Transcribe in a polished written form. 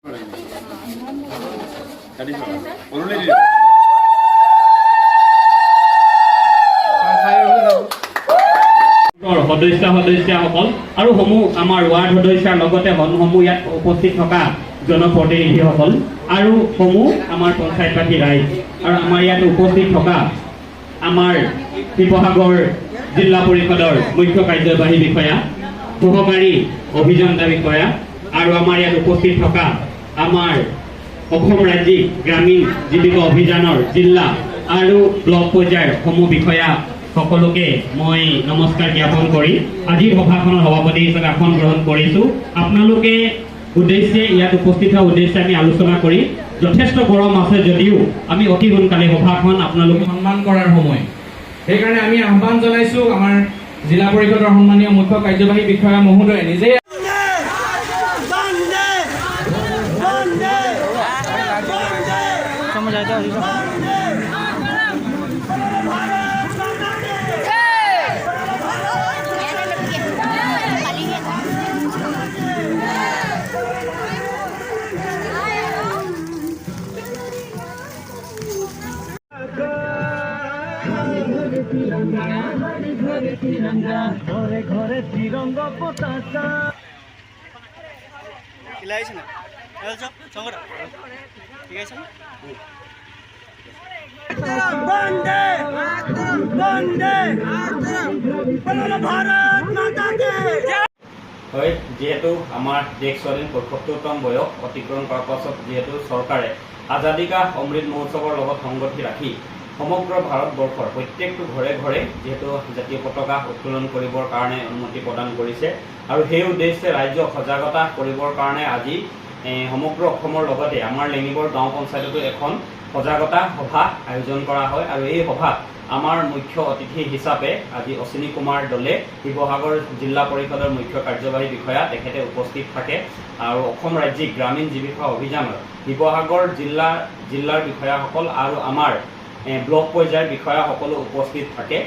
সদস্যসকল আৰু সমূহ আমাৰ ৱাৰ্ড সদস্যৰ লগতে সমূহ ইয়াত উপস্থিত থকা জনপ্ৰতিনিধিসকল আৰু সমূহ আমাৰ পঞ্চায়তবাসী ৰাইজ আৰু আমাৰ ইয়াত উপস্থিত থকা আমাৰ শিৱসাগৰ জিলা পৰিষদৰ মুখ্য কাৰ্যবাহী বিষয়া সহকাৰী অভিযন্তা বিষয়া আৰু আমাৰ ইয়াত উপস্থিত থকা আমাৰ অসম ৰাজ্যিক গ্ৰামীণ জীৱিকা অভিযানৰ জিলা আৰু ব্লক পৰ্যায়ৰ সমূহ বিষয়া সকলোকে মই নমস্কাৰ জ্ঞাপন কৰি আজিৰ সভাখনৰ সভাপতি হিচাপে আসন গ্ৰহণ কৰিছোঁ। আপোনালোকে উদ্দেশ্যে ইয়াত উপস্থিত হোৱা উদ্দেশ্যে আমি আলোচনা কৰি যথেষ্ট গৰম আছে যদিও আমি অতি সোনকালে সভাখন আপোনালোকে সন্মান কৰাৰ সময় সেইকাৰণে আমি আহ্বান জনাইছোঁ আমাৰ জিলা পৰিষদৰ সন্মানীয় মুখ্য কাৰ্যবাহী বিষয়া মহোদয়ে নিজে ঘরে ঘরে তিরঙ্গা পতাকা খিলাইছে না সঙ্গটা ঠিক আছে বন্দে বন্দে ভারত মাতা কি হয় যেহেতু আমাৰ দেশ স্বাধীন ৭৫তম বয়স অতিক্ৰম কৰাৰ পাছত যেহেতু চৰকাৰে আজাদী কা অমৃত মহোৎসৱৰ লগত সংগতি ৰাখি সমগ্ৰ ভাৰতবৰ্ষৰ প্ৰত্যেকটো ঘৰে ঘৰে যেহেতু জাতীয় পতাকা উত্তোলন কৰিবৰ কাৰণে অনুমতি প্ৰদান কৰিছে আৰু সেই উদ্দেশ্যে ৰাজ্যক সজাগতা কৰিবৰ কাৰণে আজি সমগ্ৰ অসমৰ লগতে আমাৰ লেঙিবৰ গাঁও পঞ্চায়ততো এখন সজাগতা সভা আয়োজন কৰা হয় আৰু এই সভাত আমাৰ মুখ্য অতিথি হিচাপে আজি অশ্বিনী কুমাৰ দলে শিৱসাগৰ জিলা পৰিষদৰ মুখ্য কাৰ্যবাহী বিষয়া তেখেতে উপস্থিত থাকে আৰু অসম ৰাজ্যিক গ্ৰামীণ জীৱিকা অভিযানৰ শিৱসাগৰ জিলাৰ বিষয়াসকল আৰু আমাৰ ব্লক পৰ্যায়ৰ বিষয়াসকলো উপস্থিত থাকে।